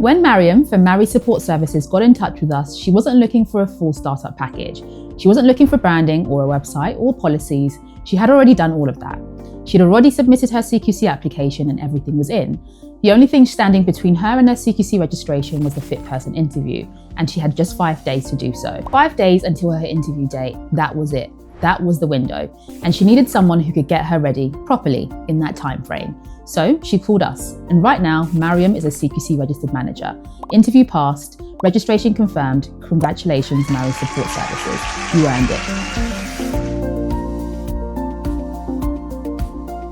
When Mariam from Mary Support Services got in touch with us, she wasn't looking for a full startup package. She wasn't looking for branding or a website or policies. She had already done all of that. She'd already submitted her CQC application and everything was in. The only thing standing between her and her CQC registration was the fit person interview, and she had just 5 days to do so. 5 days until her interview date, that was it. That was the window. And she needed someone who could get her ready properly in that time frame. So she called us. And right now, Mariam is a CQC registered manager. Interview passed, registration confirmed. Congratulations, Mary Support Services. You earned it.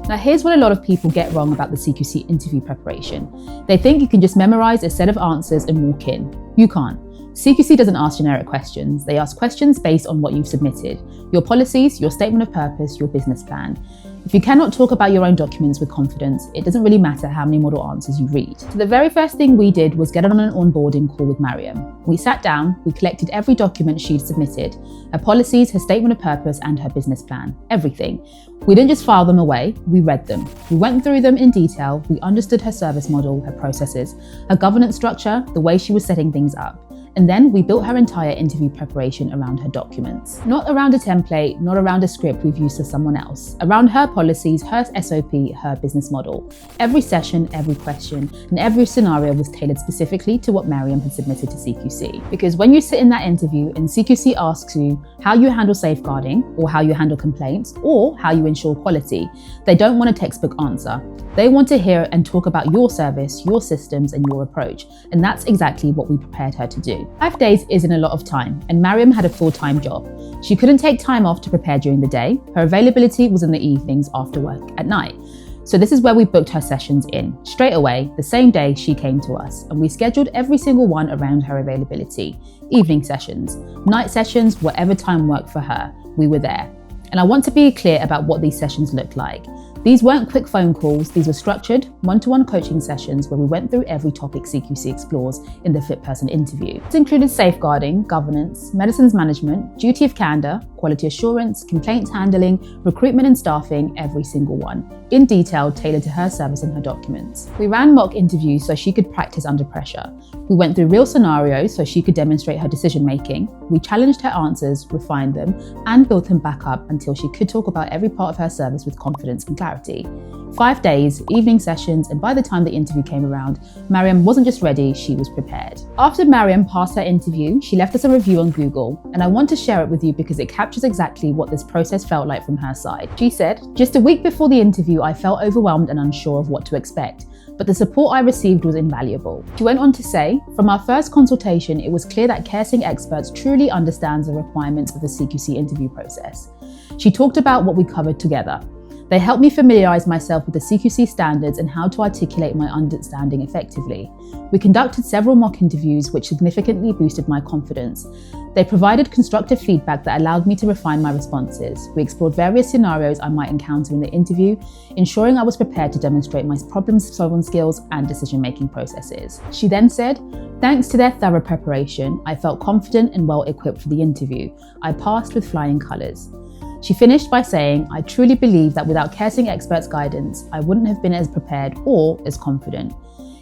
Now, here's what a lot of people get wrong about the CQC interview preparation. They think you can just memorize a set of answers and walk in. You can't. CQC doesn't ask generic questions. They ask questions based on what you've submitted, your policies, your statement of purpose, your business plan. If you cannot talk about your own documents with confidence, it doesn't really matter how many model answers you read. So the very first thing we did was get on an onboarding call with Mariam. We sat down, we collected every document she'd submitted, her policies, her statement of purpose, and her business plan, everything. We didn't just file them away, we read them. We went through them in detail, we understood her service model, her processes, her governance structure, the way she was setting things up. And then we built her entire interview preparation around her documents. Not around a template, not around a script we've used for someone else. Around her policies, her SOP, her business model. Every session, every question, and every scenario was tailored specifically to what Mariam had submitted to CQC. Because when you sit in that interview and CQC asks you how you handle safeguarding, or how you handle complaints, or how you ensure quality, they don't want a textbook answer. They want to hear and talk about your service, your systems, and your approach. And that's exactly what we prepared her to do. 5 days isn't a lot of time, and Mariam had a full-time job. She couldn't take time off to prepare during the day. Her availability was in the evenings after work at night. So this is where we booked her sessions in. Straight away, the same day she came to us, and we scheduled every single one around her availability. Evening sessions, night sessions, whatever time worked for her, we were there. And I want to be clear about what these sessions looked like. These weren't quick phone calls, these were structured, one-to-one coaching sessions where we went through every topic CQC explores in the fit person interview. This included safeguarding, governance, medicines management, duty of candor, quality assurance, complaints handling, recruitment and staffing, every single one, in detail tailored to her service and her documents. We ran mock interviews so she could practice under pressure. We went through real scenarios so she could demonstrate her decision making. We challenged her answers, refined them, and built them back up until she could talk about every part of her service with confidence and clarity. 5 days, evening sessions, and by the time the interview came around, Mariam wasn't just ready, she was prepared. After Mariam passed her interview, she left us a review on Google, and I want to share it with you because it captures exactly what this process felt like from her side. She said, "Just a week before the interview, I felt overwhelmed and unsure of what to expect, but the support I received was invaluable." She went on to say, "From our first consultation, it was clear that CareSync experts truly understands the requirements of the CQC interview process." She talked about what we covered together. "They helped me familiarise myself with the CQC standards and how to articulate my understanding effectively. We conducted several mock interviews which significantly boosted my confidence. They provided constructive feedback that allowed me to refine my responses. We explored various scenarios I might encounter in the interview, ensuring I was prepared to demonstrate my problem-solving skills and decision-making processes." She then said, "Thanks to their thorough preparation, I felt confident and well-equipped for the interview. I passed with flying colours." She finished by saying, "I truly believe that without CareSync experts' guidance, I wouldn't have been as prepared or as confident."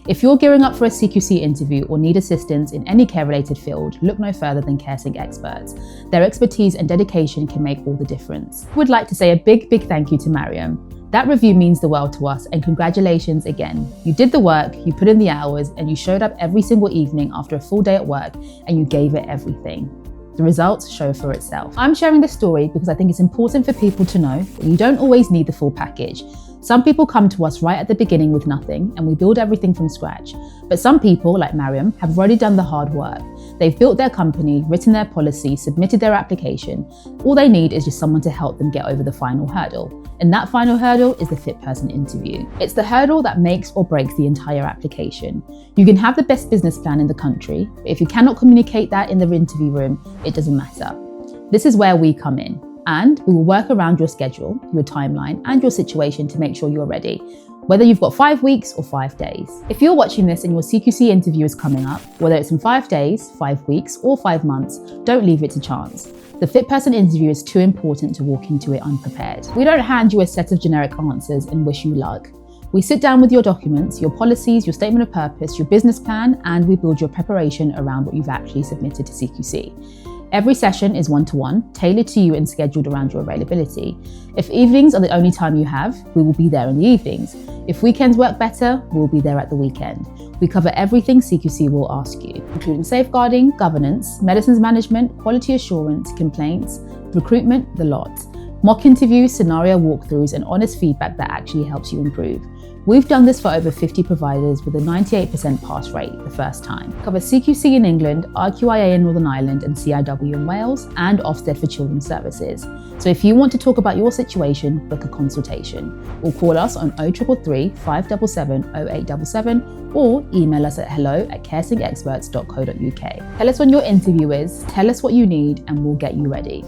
If you're gearing up for a CQC interview or need assistance in any care-related field, look no further than CareSync experts. Their expertise and dedication can make all the difference. I would like to say a big thank you to Mariam. That review means the world to us, and congratulations again. You did the work, you put in the hours, and you showed up every single evening after a full day at work, and you gave it everything. The results show for itself. I'm sharing this story because I think it's important for people to know that you don't always need the full package. Some people come to us right at the beginning with nothing and we build everything from scratch. But some people, like Mariam, have already done the hard work. They've built their company, written their policy, submitted their application. All they need is just someone to help them get over the final hurdle. And that final hurdle is the fit person interview. It's the hurdle that makes or breaks the entire application. You can have the best business plan in the country, but if you cannot communicate that in the interview room, it doesn't matter. This is where we come in. And we will work around your schedule, your timeline, and your situation to make sure you're ready, whether you've got 5 weeks or 5 days. If you're watching this and your CQC interview is coming up, whether it's in 5 days, 5 weeks, or 5 months, don't leave it to chance. The fit person interview is too important to walk into it unprepared. We don't hand you a set of generic answers and wish you luck. We sit down with your documents, your policies, your statement of purpose, your business plan, and we build your preparation around what you've actually submitted to CQC. Every session is one-to-one, tailored to you and scheduled around your availability. If evenings are the only time you have, we will be there in the evenings. If weekends work better, we'll be there at the weekend. We cover everything CQC will ask you, including safeguarding, governance, medicines management, quality assurance, complaints, recruitment, the lot. Mock interviews, scenario walkthroughs, and honest feedback that actually helps you improve. We've done this for over 50 providers with a 98% pass rate the first time. Cover CQC in England, RQIA in Northern Ireland, and CIW in Wales, and Ofsted for Children's Services. So if you want to talk about your situation, book a consultation. Or call us on 0333 577 0877 or email us at hello@caresyncexperts.co.uk. Tell us when your interview is, tell us what you need, and we'll get you ready.